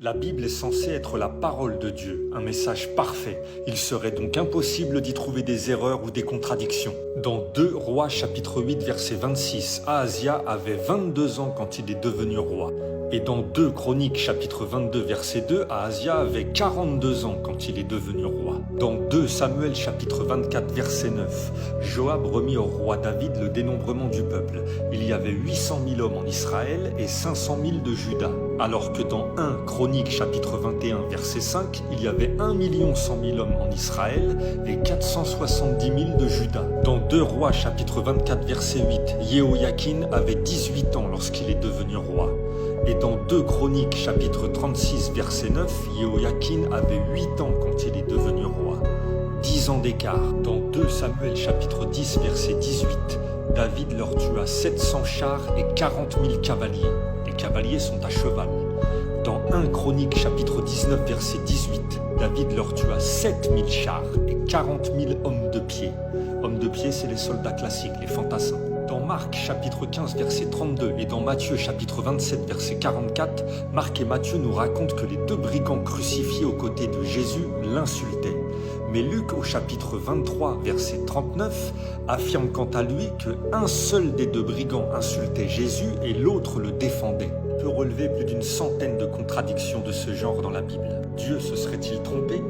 La Bible est censée être la parole de Dieu, un message parfait. Il serait donc impossible d'y trouver des erreurs ou des contradictions. Dans 2 Rois chapitre 8 verset 26, Ahazia avait 22 ans quand il est devenu roi. Et dans 2 Chroniques chapitre 22 verset 2, Ahazia avait 42 ans quand il est devenu roi. Dans 2 Samuel chapitre 24 verset 9, Joab remit au roi David le dénombrement du peuple. Il y avait 800 000 hommes en Israël et 500 000 de Juda. Alors que dans 1 Chroniques chapitre 21 verset 5, il y avait 1 100 000 hommes en Israël et 470 000 de Juda. Dans 2 Rois chapitre 24 verset 8, Jehoiakin avait 18 ans lorsqu'il est devenu roi. Et dans 2 Chroniques chapitre 36 verset 9, Jehoiakin avait 8 ans quand il est devenu roi. 10 ans d'écart. Dans 2 Samuel chapitre 10 verset 18, David leur tua 700 chars et 40 000 cavaliers. Les cavaliers sont à cheval. Dans 1 Chroniques chapitre 19 verset 18, David leur tua 7000 chars et 40 000 hommes de pied. Hommes de pied, c'est les soldats classiques, les fantassins. Dans Marc chapitre 15 verset 32 et dans Matthieu chapitre 27 verset 44, Marc et Matthieu nous racontent que les 2 brigands crucifiés aux côtés de Jésus l'insultaient. Mais Luc au chapitre 23 verset 39 affirme quant à lui qu'un seul des 2 brigands insultait Jésus et l'autre le défendait. On peut relever plus d'une centaine de contradictions de ce genre dans la Bible. Dieu se serait-il trompé ?